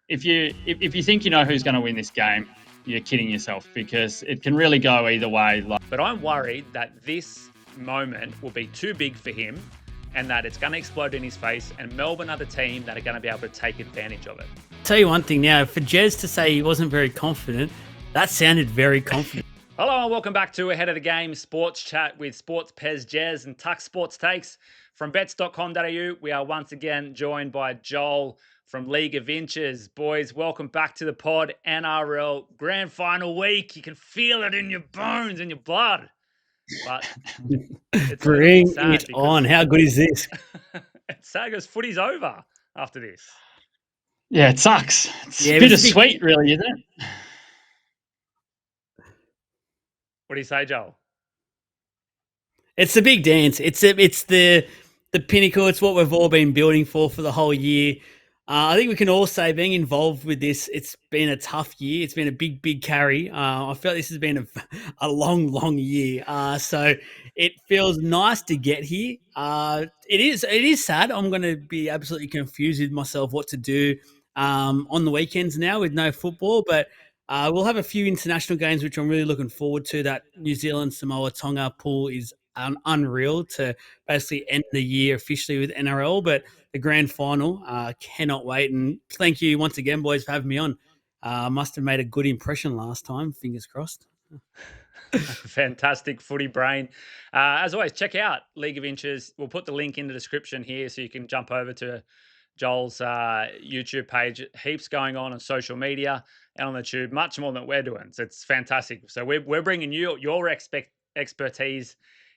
if you think you know who's going to win this game, you're kidding yourself, because it can really go either way. But I'm worried that this moment will be too big for him and that it's going to explode in his face, and Melbourne are the team that are going to be able to take advantage of it. Tell you one thing now, for Jez to say he wasn't very confident, that sounded very confident. Hello and welcome back to Ahead of the Game Sports Chat with Sports Pez Jez and Tuck Sports Takes from bets.com.au. We are once again joined by Joel from League of Inches. Boys, welcome back to the pod. NRL Grand Final week. You can feel it in your bones, in your blood. But it's bring it on. How good is this? It's sad because footy's over after this. Yeah, it sucks. It's bittersweet, really, isn't it? What do you say, Joel? It's the big dance. It's the pinnacle. It's what we've all been building for the whole year. I think we can all say, being involved with this, it's been a tough year. It's been a big carry. I feel like this has been a long year. So it feels nice to get here. It is sad. I'm going to be absolutely confused with myself what to do on the weekends now with no football. But we'll have a few international games, which I'm really looking forward to. That New Zealand, Samoa, Tonga pool is unreal to basically end the year officially with NRL. But the grand final, cannot wait. And thank you once again, boys, for having me on. Must have made a good impression last time. Fingers crossed. Fantastic footy brain. As always, check out League of Inches. We'll put the link in the description here so you can jump over to Joel's YouTube page. Heaps going on social media and on the tube, much more than we're doing. So it's fantastic. So we're bringing your expertise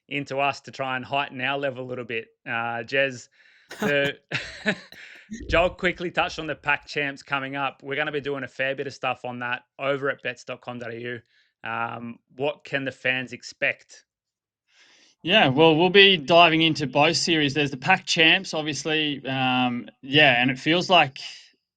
into us to try and heighten our level a little bit. Jez, Joel quickly touched on the Pac Champs coming up. We're going to be doing a fair bit of stuff on that over at bets.com.au. What can the fans expect? Yeah, well, we'll be diving into both series. There's the Pac Champs, obviously. And it feels like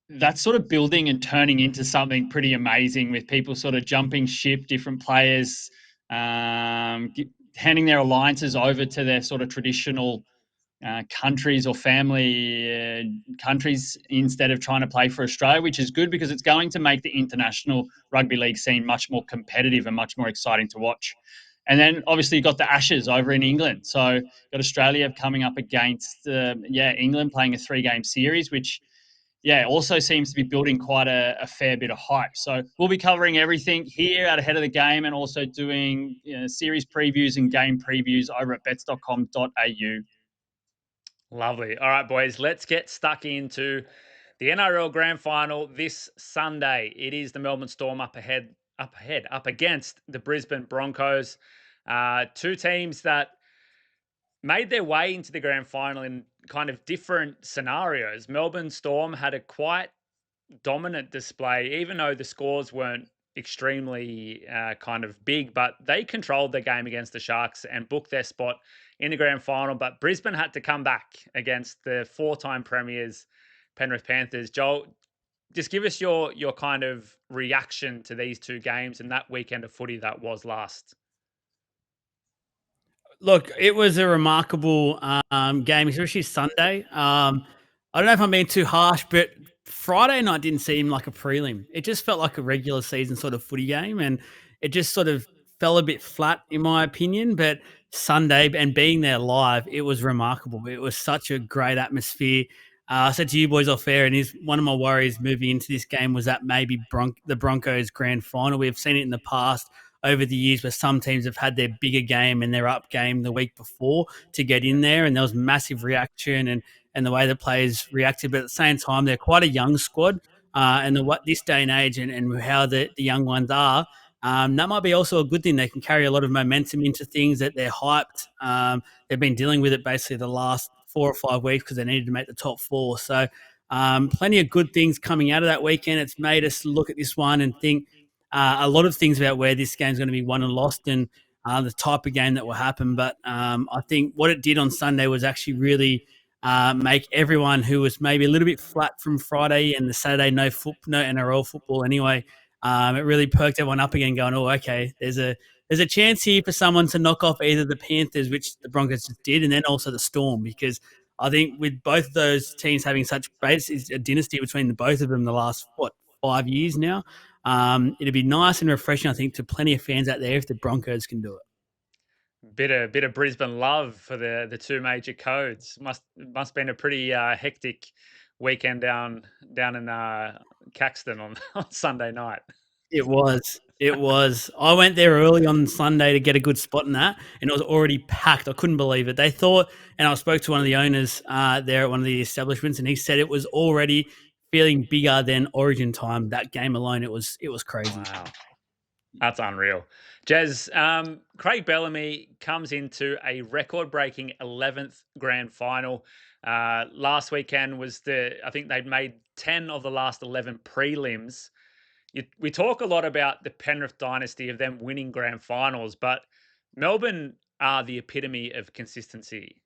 that's sort of building and turning into something pretty amazing, with people sort of jumping ship, different players, handing their alliances over to their sort of traditional countries or family countries instead of trying to play for Australia, which is good because it's going to make the international rugby league scene much more competitive and much more exciting to watch. And then obviously you've got the Ashes over in England. So you've got Australia coming up against England, playing a 3-game series, which also seems to be building quite a fair bit of hype. So we'll be covering everything here at Ahead of the Game, and also doing series previews and game previews over at bets.com.au. Lovely. All right, boys, let's get stuck into the NRL Grand Final this Sunday. It is the Melbourne Storm up against the Brisbane Broncos. Two teams that made their way into the Grand Final in kind of different scenarios. Melbourne Storm had a quite dominant display, even though the scores weren't extremely kind of big, but they controlled their game against the Sharks and booked their spot in the grand final. But Brisbane had to come back against the 4-time premiers, Penrith Panthers. Joel, just give us your kind of reaction to these two games and that weekend of footy that was last. Look, it was a remarkable game, especially Sunday. I don't know if I'm being too harsh, but Friday night didn't seem like a prelim. It just felt like a regular season sort of footy game, and it just sort of fell a bit flat in my opinion. But Sunday, and being there live, it was remarkable. It was such a great atmosphere. I said to you boys off air, and one of my worries moving into this game was that maybe the Broncos grand final. We've seen it in the past over the years where some teams have had their bigger game and their up game the week before to get in there, and there was massive reaction and the way the players reacted. But at the same time, they're quite a young squad, and what this day and age and how the young ones are, that might be also a good thing. They can carry a lot of momentum into things that they're hyped. They've been dealing with it basically the last 4 or 5 weeks because they needed to make the top 4. So plenty of good things coming out of that weekend. It's made us look at this one and think a lot of things about where this game's going to be won and lost and the type of game that will happen. But I think what it did on Sunday was actually really make everyone who was maybe a little bit flat from Friday and the Saturday no NRL football anyway. It really perked everyone up again, going, "Oh, okay, there's a chance here for someone to knock off either the Panthers, which the Broncos just did, and then also the Storm." Because I think with both of those teams having such a dynasty between the both of them the last, 5 years now, it'd be nice and refreshing, I think, to plenty of fans out there if the Broncos can do it. Bit of Brisbane love for the two major codes. Must been a pretty hectic weekend down in Caxton on, on Sunday night. It was. It was. I went there early on Sunday to get a good spot in that, and it was already packed. I couldn't believe it. They thought, and I spoke to one of the owners there at one of the establishments, and he said it was already feeling bigger than Origin time. That game alone, it was crazy. Wow. That's unreal. Jez, Craig Bellamy comes into a record-breaking 11th grand final. Last weekend was I think they'd made 10 of the last 11 prelims. We talk a lot about the Penrith dynasty of them winning grand finals, but Melbourne are the epitome of consistency.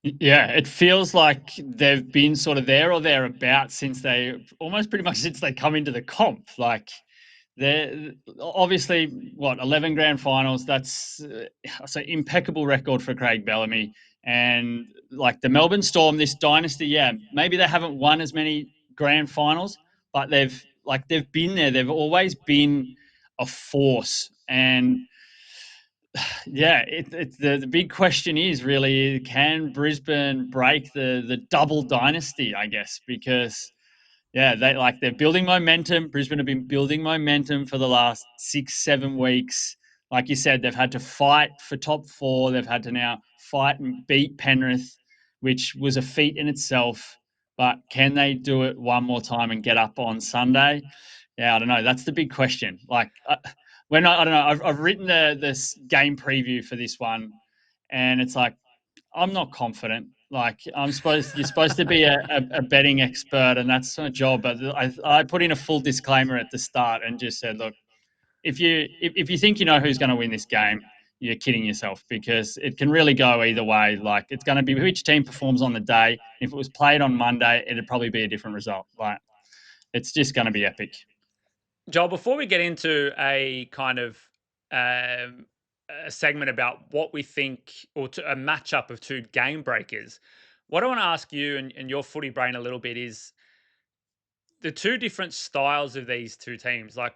Yeah, it feels like they've been sort of there or thereabouts since pretty much since they come into the comp. Like, they're obviously 11 grand finals. That's an impeccable record for Craig Bellamy. And like the Melbourne Storm, this dynasty, yeah, maybe they haven't won as many grand finals, but they've been there. They've always been a force. And yeah, the big question is really, can Brisbane break the double dynasty, I guess, because yeah, they're building momentum. Brisbane have been building momentum for the last 6-7 weeks. Like you said, they've had to fight for top 4. They've had to now fight and beat Penrith, which was a feat in itself. But can they do it one more time and get up on Sunday? Yeah, I don't know. That's the big question. Like, I don't know. I've written this game preview for this one, and it's like, I'm not confident. Like, you're supposed to be a betting expert, and that's my job. But I put in a full disclaimer at the start and just said, look, if you think you know who's going to win this game, you're kidding yourself, because it can really go either way. Like, it's going to be which team performs on the day. If it was played on Monday, it'd probably be a different result. Like, it's just going to be epic. Joel, before we get into a kind of a segment about what we think, or a matchup of two game breakers, what I want to ask you and your footy brain a little bit is the two different styles of these two teams. Like,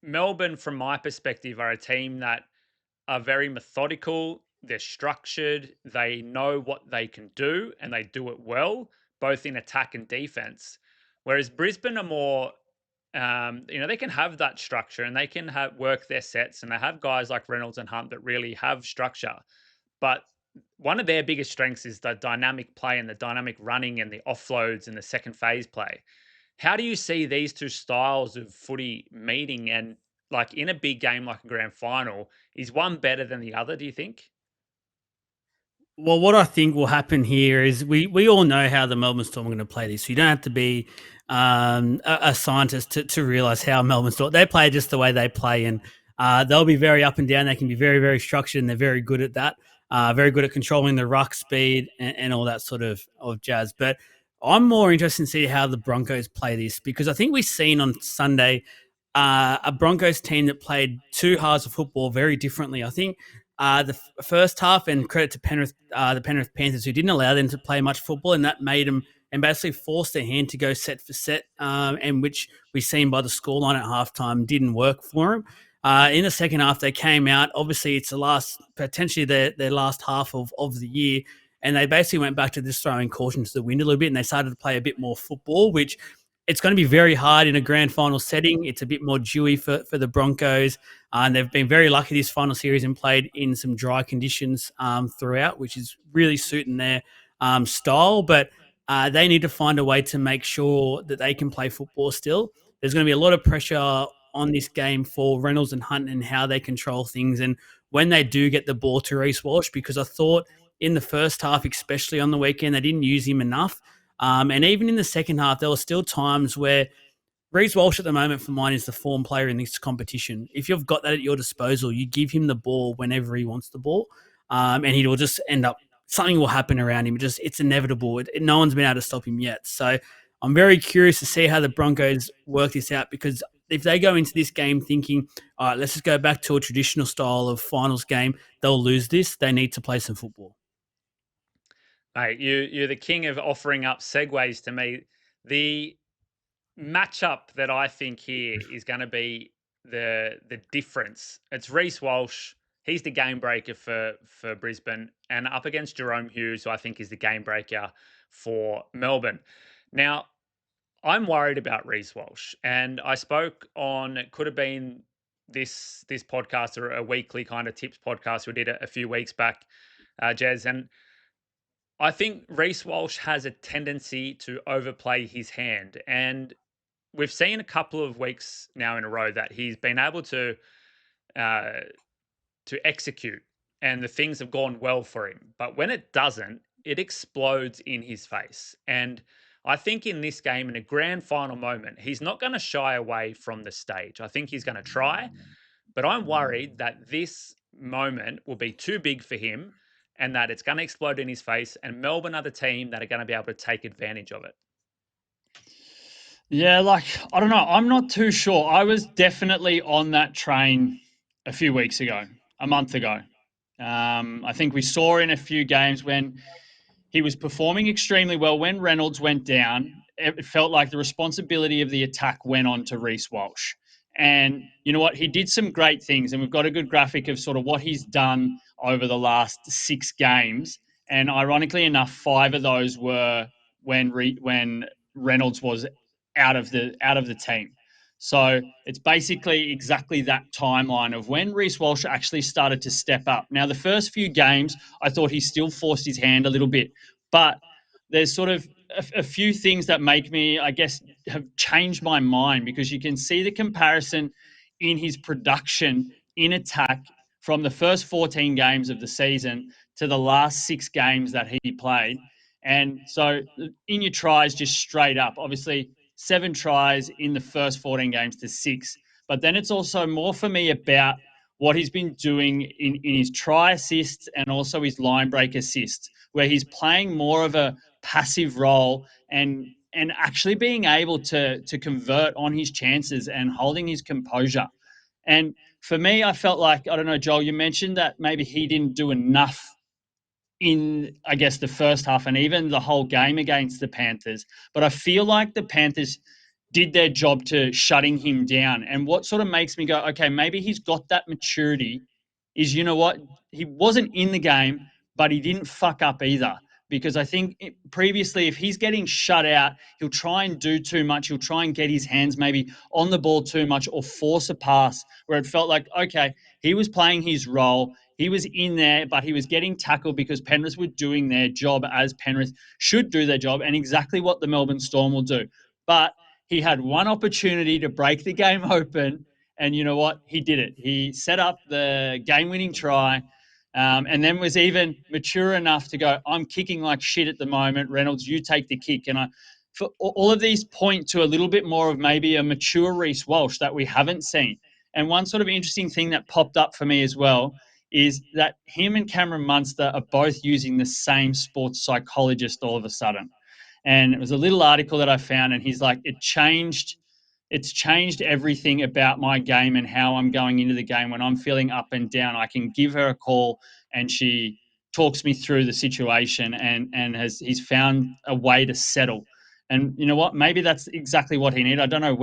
Melbourne, from my perspective, are a team that are very methodical. They're structured. They know what they can do, and they do it well, both in attack and defense. Whereas Brisbane are more, they can have that structure, and they can work their sets, and they have guys like Reynolds and Hunt that really have structure. But one of their biggest strengths is the dynamic play and the dynamic running and the offloads and the second phase play. How do you see these two styles of footy meeting, and like in a big game like a grand final, is one better than the other, do you think? Well, what I think will happen here is we all know how the Melbourne Storm are going to play this. So you don't have to be a scientist to realize how Melbourne Storm, they play just the way they play, and they'll be very up and down. They can be very, very structured, and they're very good at that. Very good at controlling the ruck speed and all that sort of jazz. But I'm more interested in see how the Broncos play this, because I think we've seen on Sunday a Broncos team that played two halves of football very differently. I think the first half, and credit to the Penrith Panthers, who didn't allow them to play much football, and that made them and basically forced their hand to go set for set, and which we've seen by the scoreline at halftime didn't work for them. In the second half, they came out. Obviously, it's potentially their last half of the year, and they basically went back to just throwing caution to the wind a little bit, and they started to play a bit more football, which it's going to be very hard in a grand final setting. It's a bit more dewy for the Broncos, and they've been very lucky this final series and played in some dry conditions throughout, which is really suiting their style. But they need to find a way to make sure that they can play football still. There's going to be a lot of pressure on this game for Reynolds and Hunt and how they control things, and when they do get the ball to Reece Walsh, because I thought in the first half, especially on the weekend, they didn't use him enough. And even in the second half, there were still times where Reece Walsh at the moment for mine is the form player in this competition. If you've got that at your disposal, you give him the ball whenever he wants the ball, and he will just end up, something will happen around him. It's inevitable. No one's been able to stop him yet. So I'm very curious to see how the Broncos work this out, because if they go into this game thinking, all right, let's just go back to a traditional style of finals game, they'll lose this. They need to play some football. Mate, you're the king of offering up segues to me. The matchup that I think here is going to be the difference. It's Reece Walsh. He's the game breaker for Brisbane, and up against Jerome Hughes, who I think is the game breaker for Melbourne. Now, I'm worried about Reece Walsh, and I spoke on, it could have been this podcast or a weekly kind of tips podcast we did a few weeks back, Jez, and I think Reece Walsh has a tendency to overplay his hand, and we've seen a couple of weeks now in a row that he's been able to uh, execute, and the things have gone well for him. But when it doesn't, it explodes in his face. And I think in this game, in a grand final moment, he's not going to shy away from the stage. I think he's going to try, but I'm worried that this moment will be too big for him and that it's going to explode in his face. And Melbourne are the team that are going to be able to take advantage of it. Yeah, like, I don't know. I'm not too sure. I was definitely on that train a few weeks ago, a month ago. I think we saw in a few games when he was performing extremely well. When Reynolds went down, it felt like the responsibility of the attack went on to Reece Walsh. And you know what? He did some great things, and we've got a good graphic of sort of what he's done over the last 6 games. And ironically enough, 5 of those were when Reynolds was out of the team. So it's basically exactly that timeline of when Reece Walsh actually started to step up. Now, the first few games, I thought he still forced his hand a little bit, but there's sort of a few things that make me, I guess, have changed my mind, because you can see the comparison in his production in attack from the first 14 games of the season to the last 6 games that he played. And so in your tries, just straight up, obviously 7 tries in the first 14 games to 6. But then it's also more for me about what he's been doing in his try assists and also his line break assists, where he's playing more of a passive role and actually being able to convert on his chances and holding his composure. And for me, I felt like, I don't know, Joel, you mentioned that maybe he didn't do enough in, I guess, the first half and even the whole game against the Panthers. But I feel like the Panthers did their job to shutting him down. And what sort of makes me go, okay, maybe he's got that maturity is, you know what? He wasn't in the game, but he didn't fuck up either. Because I think previously, if he's getting shut out, he'll try and do too much. He'll try and get his hands maybe on the ball too much or force a pass where it felt like, okay, he was playing his role. He was in there, but he was getting tackled because Penrith were doing their job as Penrith should do their job, and exactly what the Melbourne Storm will do. But he had one opportunity to break the game open, and you know what? He did it. He set up the game-winning try, and then was even mature enough to go, I'm kicking like shit at the moment. Reynolds, you take the kick. And for all of these point to a little bit more of maybe a mature Reece Walsh that we haven't seen. And one sort of interesting thing that popped up for me as well is that him and Cameron Munster are both using the same sports psychologist all of a sudden. And it was a little article that I found, and he's like, it's changed everything about my game and how I'm going into the game. When I'm feeling up and down, I can give her a call and she talks me through the situation, and he's found a way to settle. And you know what? Maybe that's exactly what he needed. I don't know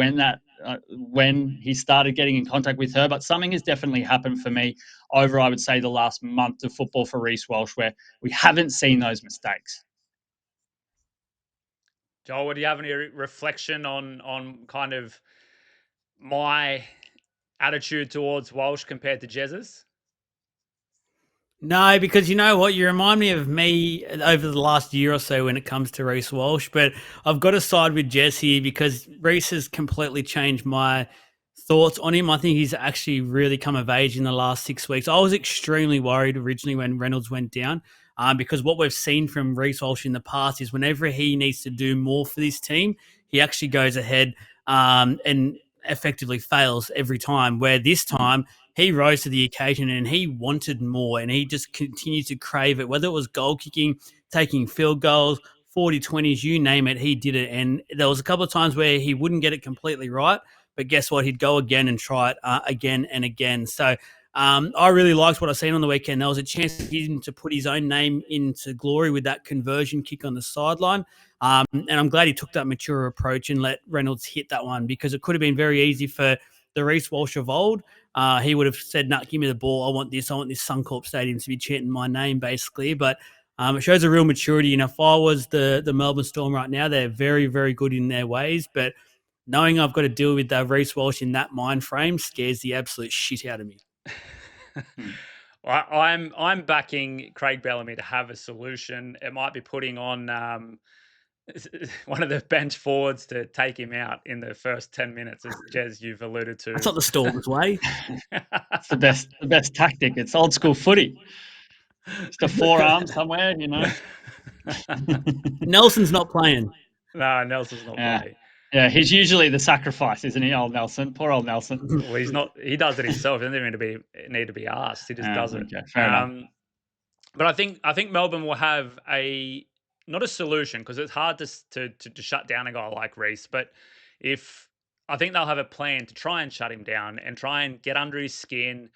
when he started getting in contact with her, but something has definitely happened for me over, I would say, the last month of football for Reece Walsh, where we haven't seen those mistakes. Joel, do you have any reflection on kind of my attitude towards Walsh compared to Jez's? No, because you know what? You remind me of me over the last year or so when it comes to Reece Walsh, but I've got to side with Jez here because Reece has completely changed my thoughts on him. I think he's actually really come of age in the last 6 weeks. I was extremely worried originally when Reynolds went down because what we've seen from Reece Walsh in the past is whenever he needs to do more for this team, he actually goes ahead and effectively fails every time, where this time he rose to the occasion and he wanted more and he just continued to crave it, whether it was goal kicking, taking field goals, 40-20s, you name it, he did it. And there was a couple of times where he wouldn't get it completely right, but guess what? He'd go again and try it again and again. So I really liked what I seen on the weekend. There was a chance for him to put his own name into glory with that conversion kick on the sideline. And I'm glad he took that mature approach and let Reynolds hit that one, because it could have been very easy for the Reece Walsh of old. He would have said, "Nah, give me the ball. I want this Suncorp Stadium to be chanting my name," basically. But it shows a real maturity. And if I was the Melbourne Storm right now, they're very, very good in their ways. But knowing I've got to deal with Reece Walsh in that mind frame scares the absolute shit out of me. I'm backing Craig Bellamy to have a solution. It might be putting on one of the bench forwards to take him out in the first 10 minutes, as Jez, you've alluded to. That's not the Storm's way. It's the best tactic. It's old school footy. Just a forearm somewhere, Nelson's not playing. No, Nelson's not playing. Yeah, he's usually the sacrifice, isn't he, old Nelson? Poor old Nelson. Well, he's not. He does it himself. He doesn't even need to be asked. He just does it. Okay, fair enough. But I think Melbourne will have not a solution, because it's hard to shut down a guy like Reece. But I think they'll have a plan to try and shut him down and try and get under his skin,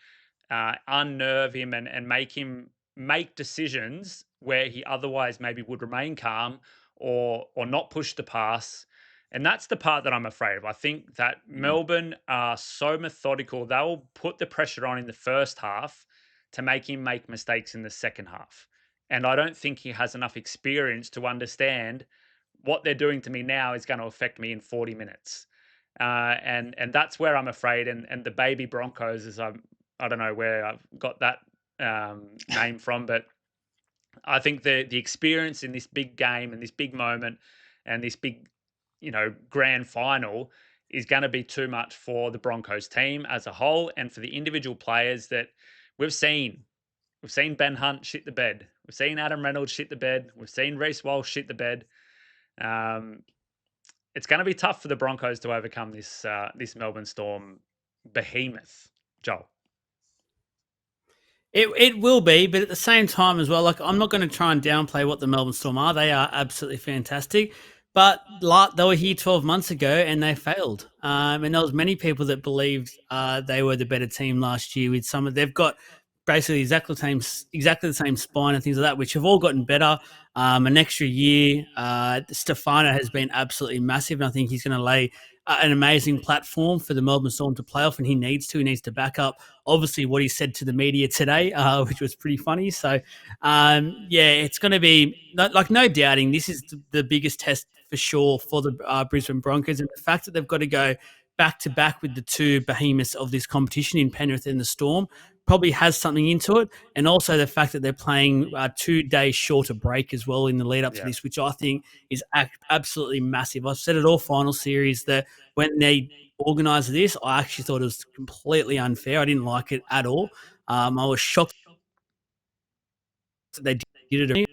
unnerve him, and make him make decisions where he otherwise maybe would remain calm or not push the pass. And that's the part that I'm afraid of. I think that Melbourne are so methodical. They'll put the pressure on in the first half to make him make mistakes in the second half. And I don't think he has enough experience to understand what they're doing to me now is going to affect me in 40 minutes. And that's where I'm afraid. And the baby Broncos is, I don't know where I've got that name from, but I think the experience in this big game and this big moment and this big, grand final is going to be too much for the Broncos team as a whole, and for the individual players that we've seen. We've seen Ben Hunt shit the bed. We've seen Adam Reynolds shit the bed. We've seen Reece Walsh shit the bed. It's going to be tough for the Broncos to overcome this Melbourne Storm behemoth, Joel. It will be, but at the same time as well, I'm not going to try and downplay what the Melbourne Storm are. They are absolutely fantastic. But they were here 12 months ago and they failed. And there was many people that believed they were the better team last year. They've got basically exactly the same spine and things like that, which have all gotten better. An extra year. Stefano has been absolutely massive, and I think he's going to lay an amazing platform for the Melbourne Storm to play off, and he needs to back up, obviously, what he said to the media today, which was pretty funny. So, it's going to be, no doubting, this is the biggest test for sure for the Brisbane Broncos, and the fact that they've got to go back-to-back with the two behemoths of this competition in Penrith and the Storm probably has something into it, and also the fact that they're playing 2 days shorter break as well in the lead up to this, which I think is absolutely massive. I've said it all final series that when they organised this, I actually thought it was completely unfair. I didn't like it at all. I was shocked that they did it.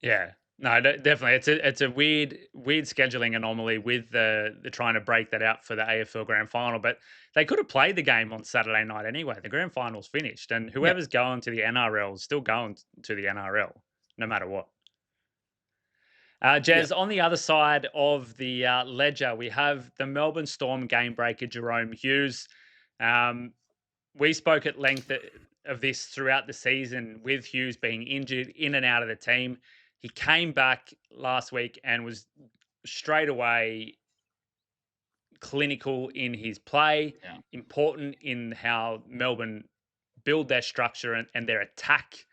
Yeah. No, definitely. It's a weird scheduling anomaly with the trying to break that out for the AFL Grand Final. But they could have played the game on Saturday night anyway. The Grand Final's finished, and whoever's going to the NRL is still going to the NRL, no matter what. Jez, on the other side of the ledger, we have the Melbourne Storm game breaker, Jahrome Hughes. We spoke at length of this throughout the season, with Hughes being injured in and out of the team. He came back last week and was straight away clinical in his play, important in how Melbourne build their structure and their attack.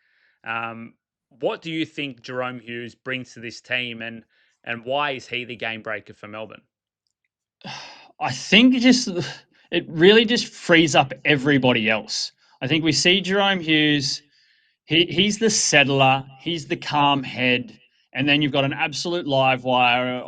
What do you think Jahrome Hughes brings to this team, and why is he the game breaker for Melbourne? I think it really just frees up everybody else. I think we see Jahrome Hughes. He's the settler. He's the calm head. And then you've got an absolute live wire,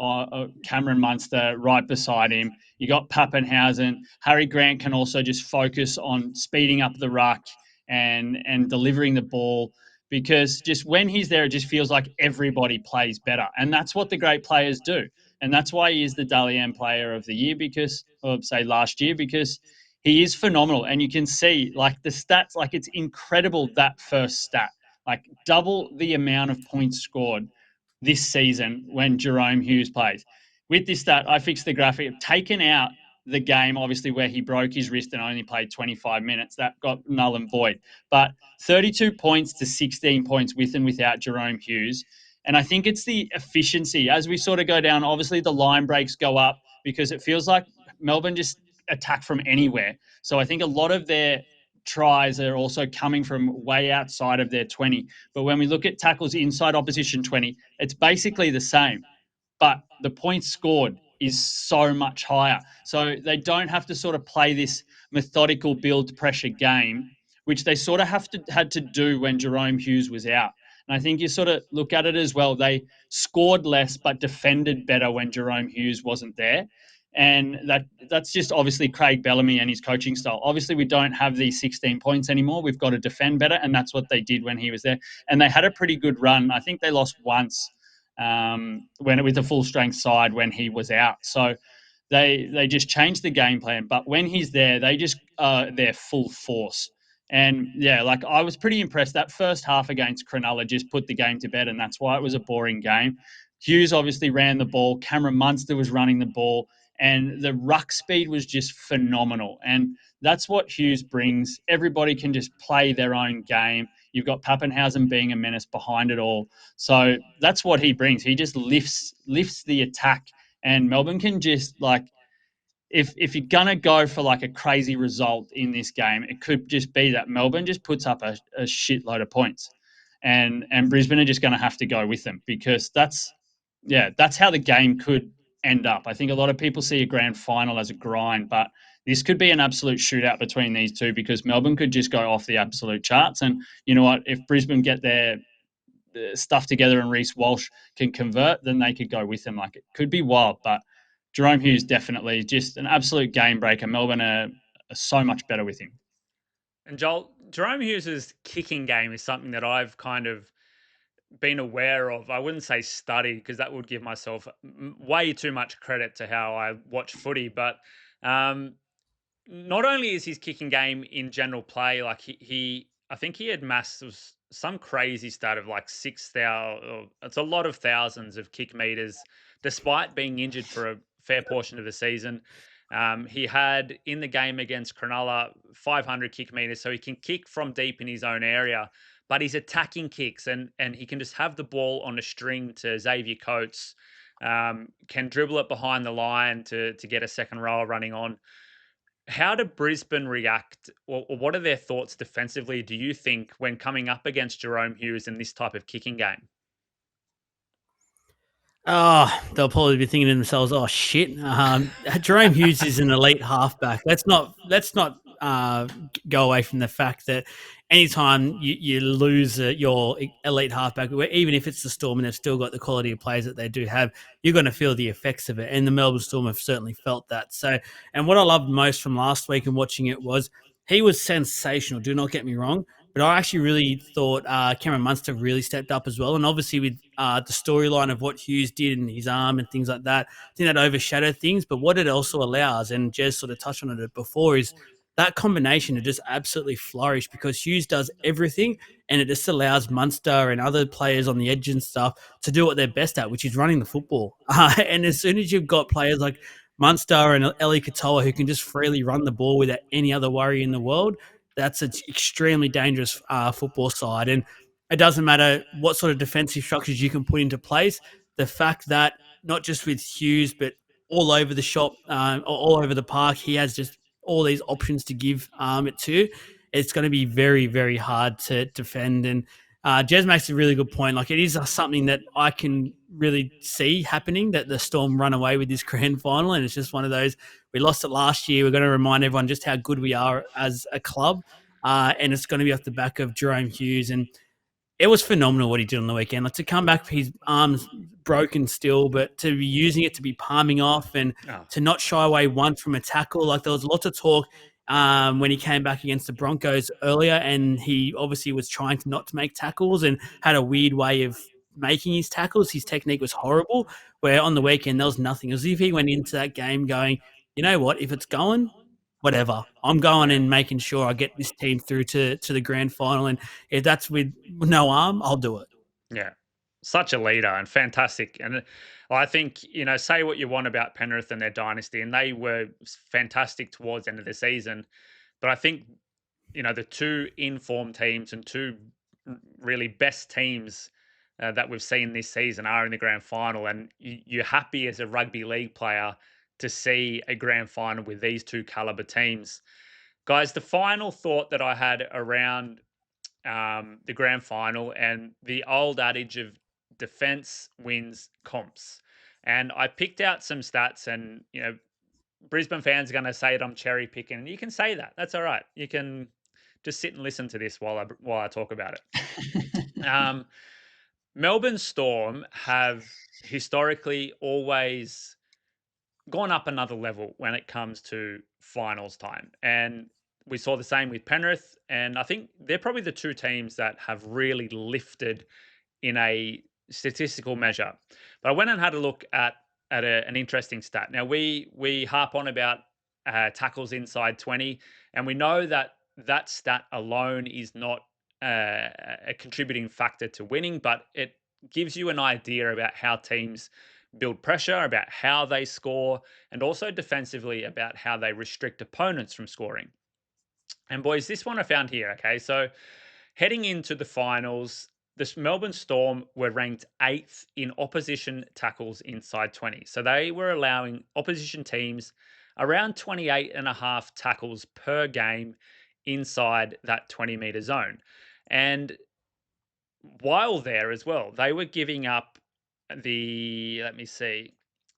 Cameron Munster right beside him. You got Pappenhausen. Harry Grant can also just focus on speeding up the ruck and delivering the ball, because just when he's there, it just feels like everybody plays better. And that's what the great players do. And that's why he is the Dally M Player of the Year, last year, because he is phenomenal. And you can see the stats, it's incredible, that first stat, double the amount of points scored this season when Jahrome Hughes plays. With this stat, I fixed the graphic, taken out the game, obviously, where he broke his wrist and only played 25 minutes. That got null and void. But 32 points to 16 points with and without Jahrome Hughes. And I think it's the efficiency. As we sort of go down, obviously the line breaks go up because it feels like Melbourne just attack from anywhere. So I think a lot of their tries are also coming from way outside of their 20. But when we look at tackles inside opposition 20, it's basically the same. But the points scored is so much higher. So they don't have to sort of play this methodical build pressure game, which they sort of had to do when Jahrome Hughes was out. And I think you sort of look at it as well. They scored less but defended better when Jahrome Hughes wasn't there. And that's just obviously Craig Bellamy and his coaching style. Obviously, we don't have these 16 points anymore. We've got to defend better, and that's what they did when he was there. And they had a pretty good run. I think they lost once with a full strength side when he was out. So they just changed the game plan. But when he's there, they just they're full force. And yeah, like I was pretty impressed. That first half against Cronulla just put the game to bed, and that's why it was a boring game. Hughes obviously ran the ball. Cameron Munster was running the ball, and the ruck speed was just phenomenal. And that's what Hughes brings. Everybody can just play their own game. You've got Pappenhausen being a menace behind it all. So that's what he brings. He just lifts the attack, and Melbourne can just like, if you're going to go for like a crazy result in this game, it could just be that Melbourne just puts up a shitload of points, and Brisbane are just going to have to go with them, because that's how the game could end up. I think a lot of people see a grand final as a grind, but this could be an absolute shootout between these two, because Melbourne could just go off the absolute charts. And you know what? If Brisbane get their stuff together and Reece Walsh can convert, then they could go with them. Like, it could be wild, but Jahrome Hughes definitely just an absolute game breaker. Melbourne are so much better with him. And Joel, Jahrome Hughes' kicking game is something that I've kind of been aware of. I wouldn't say studied, because that would give myself way too much credit to how I watch footy. But not only is his kicking game in general play, like I think he had massed some crazy stat of like 6,000. It's a lot of thousands of kick meters, despite being injured for a fair portion of the season. He had in the game against Cronulla 500 kick meters, so he can kick from deep in his own area. But he's attacking kicks, and he can just have the ball on a string to Xavier Coates, can dribble it behind the line to get a second rower running on. How do Brisbane react, or what are their thoughts defensively, do you think, when coming up against Jahrome Hughes in this type of kicking game? Oh, they'll probably be thinking to themselves, "Oh shit, Jahrome Hughes is an elite halfback." Let's not go away from the fact that anytime you lose your elite halfback, even if it's the Storm and they've still got the quality of players that they do have, you're going to feel the effects of it. And the Melbourne Storm have certainly felt that. So, and what I loved most from last week and watching it was he was sensational. Do not get me wrong. But I actually really thought Cameron Munster really stepped up as well. And obviously with the storyline of what Hughes did in his arm and things like that, I think that overshadowed things. But what it also allows, and Jez sort of touched on it before, is that combination to just absolutely flourish, because Hughes does everything, and it just allows Munster and other players on the edge and stuff to do what they're best at, which is running the football. And as soon as you've got players like Munster and Eli Katoa who can just freely run the ball without any other worry in the world, that's an extremely dangerous football side. And it doesn't matter what sort of defensive structures you can put into place. The fact that not just with Hughes, but all over the shop, all over the park, he has just all these options to give it to. It's going to be very, very hard to defend. And Jez makes a really good point. Like, it is something that I can really see happening, that the Storm run away with this grand final. And it's just one of those, we lost it last year. We're going to remind everyone just how good we are as a club. And it's going to be off the back of Jahrome Hughes. And it was phenomenal what he did on the weekend. Like, to come back, his arms broken still, but to be using it to be palming off and to not shy away once from a tackle. Like, there was lots of talk when he came back against the Broncos earlier, and he obviously was trying to not to make tackles and had a weird way of making his tackles. His technique was horrible, where on the weekend there was nothing. It was as if he went into that game going, you know what, if it's going, whatever, I'm going and making sure I get this team through to the grand final. And if that's with no arm, I'll do it. Yeah. such a leader and fantastic. And I think, say what you want about Penrith and their dynasty, and they were fantastic towards the end of the season. But I think, the two informed teams and two really best teams that we've seen this season are in the grand final. And you're happy as a rugby league player to see a grand final with these two caliber teams. Guys, the final thought that I had around the grand final and the old adage of defense wins comps. And I picked out some stats, and Brisbane fans are going to say that I'm cherry picking, and you can say that. That's all right. You can just sit and listen to this while I talk about it. Melbourne Storm have historically always gone up another level when it comes to finals time, and we saw the same with Penrith. And I think they're probably the two teams that have really lifted in a statistical measure. But I went and had a look at an interesting stat. Now we harp on about tackles inside 20, and we know that that stat alone is not a contributing factor to winning, but it gives you an idea about how teams build pressure, about how they score, and also defensively about how they restrict opponents from scoring. And boys, this one I found here. Okay, so heading into the finals, the Melbourne Storm were ranked 8th in opposition tackles inside 20. So they were allowing opposition teams around 28 and a half tackles per game inside that 20-meter zone. And while there as well, they were giving up the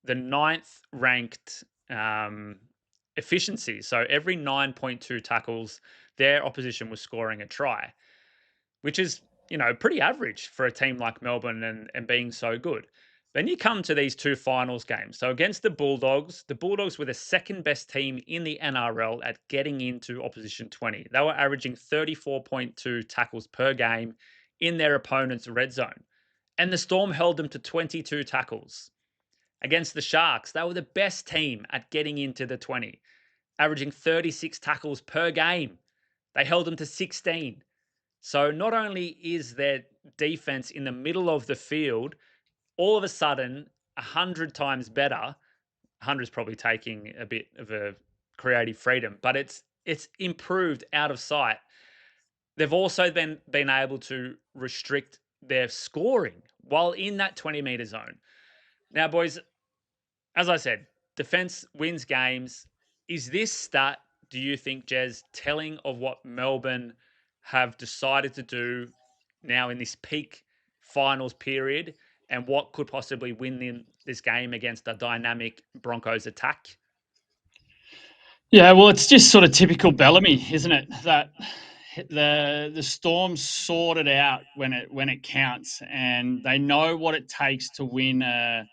9th ranked efficiency. So every 9.2 tackles, their opposition was scoring a try, which is, pretty average for a team like Melbourne and being so good. Then you come to these two finals games. So against the Bulldogs were the second best team in the NRL at getting into opposition 20. They were averaging 34.2 tackles per game in their opponent's red zone. And the Storm held them to 22 tackles. Against the Sharks, they were the best team at getting into the 20, averaging 36 tackles per game. They held them to 16. So not only is their defense in the middle of the field all of a sudden 100 times better, 100 is probably taking a bit of a creative freedom, but it's improved out of sight. They've also been able to restrict their scoring while in that 20-meter zone. Now, boys, as I said, defense wins games. Is this stat, do you think, Jez, telling of what Melbourne have decided to do now in this peak finals period, and what could possibly win this game against a dynamic Broncos attack? Yeah, well, it's just sort of typical Bellamy, isn't it? That the Storm sorted out when it counts, and they know what it takes to win a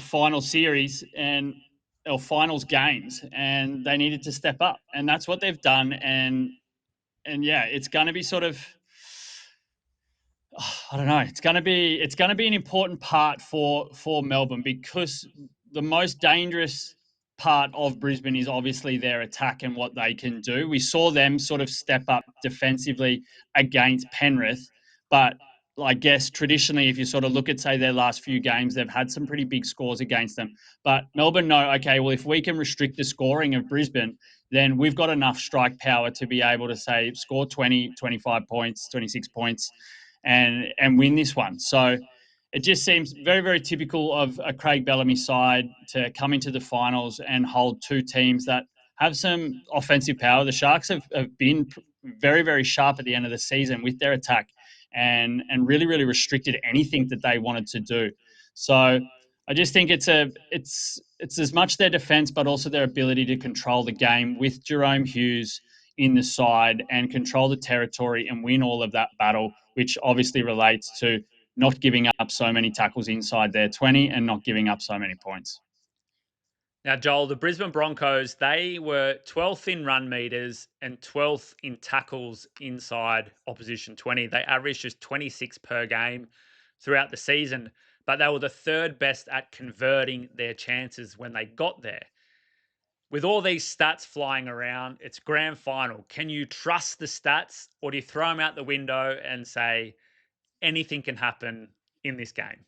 final series or finals games, and they needed to step up, and that's what they've done. And yeah, it's going to be sort of, I don't know. It's going to be an important part for Melbourne, because the most dangerous part of Brisbane is obviously their attack and what they can do. We saw them sort of step up defensively against Penrith, but I guess traditionally, if you sort of look at, say, their last few games, they've had some pretty big scores against them. But Melbourne know, okay, well, if we can restrict the scoring of Brisbane, then we've got enough strike power to be able to, say, score 20, 25 points, 26 points, and win this one. So it just seems very, very typical of a Craig Bellamy side to come into the finals and hold two teams that have some offensive power. The Sharks have been very, very sharp at the end of the season with their attack, and really, really restricted anything that they wanted to do. So I just think it's as much their defense, but also their ability to control the game with Jerome Hughes in the side and control the territory and win all of that battle, which obviously relates to not giving up so many tackles inside their 20 and not giving up so many points. Now, Joel, the Brisbane Broncos, they were 12th in run meters and 12th in tackles inside opposition 20. They averaged just 26 per game throughout the season, but they were the third best at converting their chances when they got there. With all these stats flying around, it's grand final. Can you trust the stats, or do you throw them out the window and say anything can happen in this game?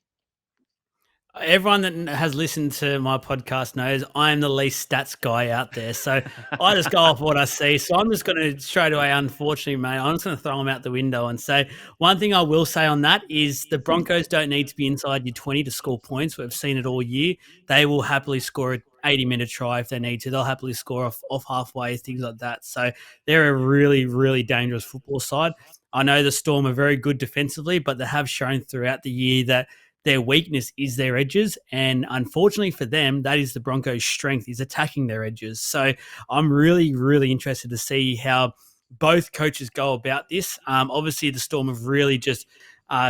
Everyone that has listened to my podcast knows I am the least stats guy out there. So I just go off what I see. So I'm just going to straight away, unfortunately, mate, I'm just going to throw them out the window and say one thing I will say on that is the Broncos don't need to be inside your 20 to score points. We've seen it all year. They will happily score an 80-minute try if they need to. They'll happily score off halfway, things like that. So they're a really, really dangerous football side. I know the Storm are very good defensively, but they have shown throughout the year that their weakness is their edges. And unfortunately for them, that is the Broncos' strength, is attacking their edges. So I'm really, really interested to see how both coaches go about this. Obviously, the Storm have really just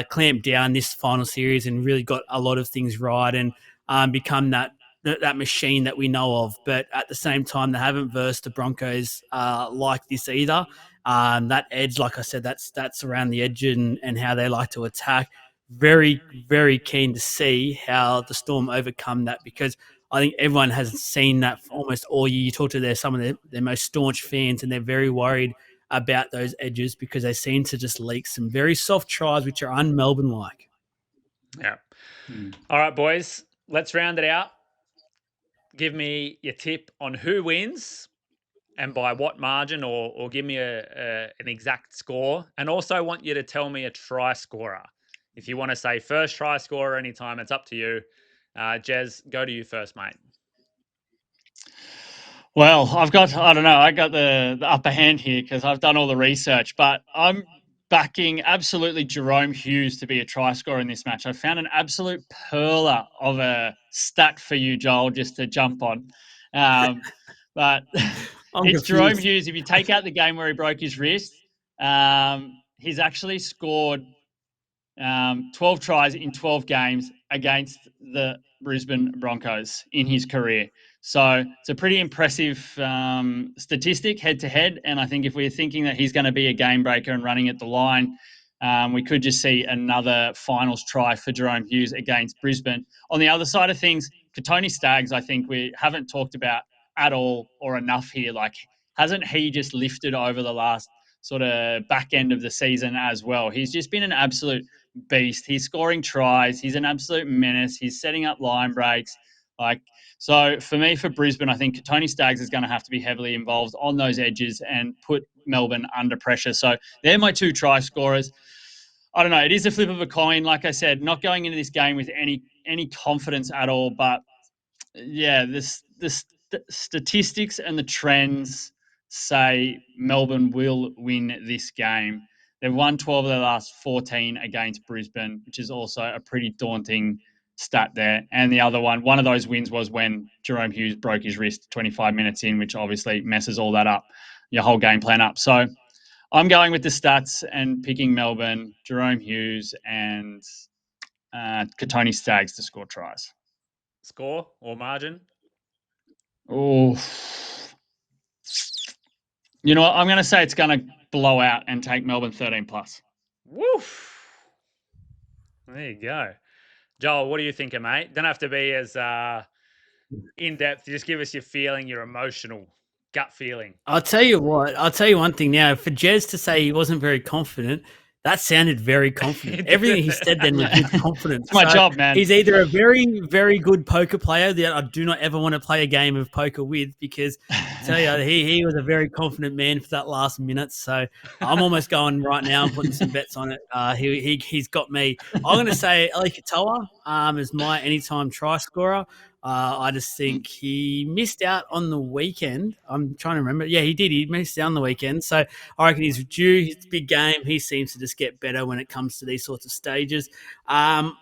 clamped down this final series and really got a lot of things right and become that machine that we know of. But at the same time, they haven't versed the Broncos like this either. That edge, like I said, that's around the edge and how they like to attack. Very, very keen to see how the Storm overcome that, because I think everyone has seen that almost all year. You talk to some of their most staunch fans and they're very worried about those edges because they seem to just leak some very soft tries, which are un-Melbourne-like. Yeah. All right, boys, let's round it out. Give me your tip on who wins and by what margin, or give me an exact score. And also want you to tell me a try scorer. If you want to say first try scorer anytime, it's up to you. Jez, go to you first, mate. Well, I got the upper hand here because I've done all the research, but I'm backing absolutely Jerome Hughes to be a try scorer in this match. I found an absolute perler of a stat for you, Joel, just to jump on. But it's Jerome Hughes. If you take out the game where he broke his wrist, he's actually scored 12 tries in 12 games against the Brisbane Broncos in his career. So it's a pretty impressive statistic head-to-head, and I think if we're thinking that he's going to be a game breaker and running at the line, we could just see another finals try for Jahrome Hughes against Brisbane. On the other side of things, Kotoni Staggs, I think we haven't talked about at all or enough here. Like, hasn't he just lifted over the last sort of back end of the season as well? He's just been an absolute beast. He's scoring tries. He's an absolute menace. He's setting up line breaks. So for me, for Brisbane, I think Kotoni Staggs is going to have to be heavily involved on those edges and put Melbourne under pressure. So they're my two try scorers. I don't know. It is a flip of a coin. Like I said, not going into this game with any confidence at all. But yeah, the statistics and the trends say Melbourne will win this game. They've won 12 of their last 14 against Brisbane, which is also a pretty daunting stat there. And the other one of those wins was when Jahrome Hughes broke his wrist 25 minutes in, which obviously messes all that up, your whole game plan up. So I'm going with the stats and picking Melbourne, Jahrome Hughes, and Kotoni Staggs to score tries. Score or margin? Oh, you know what? I'm going to say it's going to blow out and take Melbourne 13 plus. Woof. There you go. Joel, what are you thinking, mate? Don't have to be as in-depth. Just give us your feeling, your emotional gut feeling. I'll tell you one thing now. For Jez to say he wasn't very confident, that sounded very confident. Everything he said then was with confidence. It's my job, man. He's either a very, very good poker player that I do not ever want to play a game of poker with, because I tell you, he was a very confident man for that last minute. So I'm almost going right now and putting some bets on it. He's got me. I'm going to say Eli Katoa as my anytime try scorer. I just think he missed out on the weekend. I'm trying to remember. Yeah, he did. He missed out on the weekend. So I reckon he's due. It's a big game. He seems to just get better when it comes to these sorts of stages. But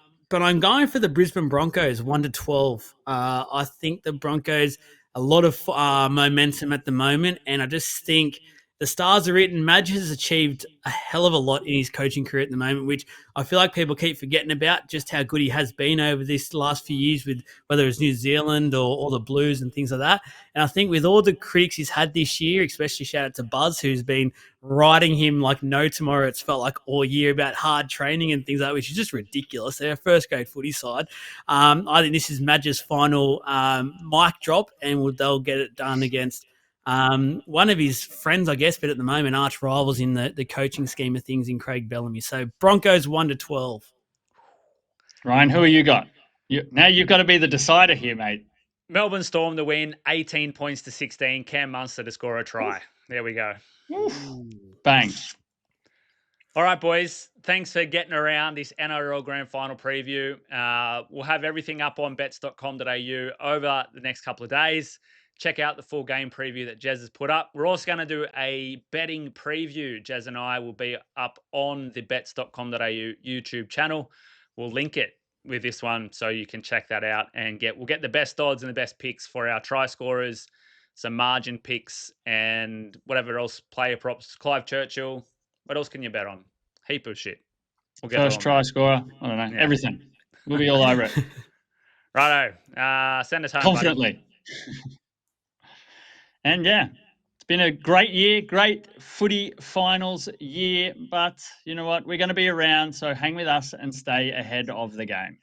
I'm going for the Brisbane Broncos, 1-12. I think the Broncos, a lot of momentum at the moment, and I just think the stars are written. Madge has achieved a hell of a lot in his coaching career at the moment, which I feel like people keep forgetting about, just how good he has been over this last few years, with whether it's New Zealand or the Blues and things like that. And I think with all the critics he's had this year, especially shout out to Buzz, who's been riding him like no tomorrow, it's felt like all year, about hard training and things like that, which is just ridiculous. They're a first-grade footy side. I think this is Madge's final mic drop, and they'll get it done against one of his friends, I guess, but at the moment, arch rivals in the coaching scheme of things in Craig Bellamy. So Broncos 1-12. Ryan, who are you got? Now you've got to be the decider here, mate. Melbourne Storm to win, 18 points to 16. Cam Munster to score a try. There we go. Bang. All right, boys. Thanks for getting around this NRL Grand Final preview. We'll have everything up on bets.com.au over the next couple of days. Check out the full game preview that Jez has put up. We're also going to do a betting preview. Jez and I will be up on the bets.com.au YouTube channel. We'll link it with this one so you can check that out and we'll get the best odds and the best picks for our try scorers, some margin picks, and whatever else, player props. Clive Churchill. What else can you bet on? Heap of shit. We'll get First try scorer. I don't know. Yeah. Everything. We'll be all over it. Righto. Send us home, Confidently. And yeah, it's been a great year, great footy finals year. But you know what? We're going to be around, so hang with us and stay ahead of the game.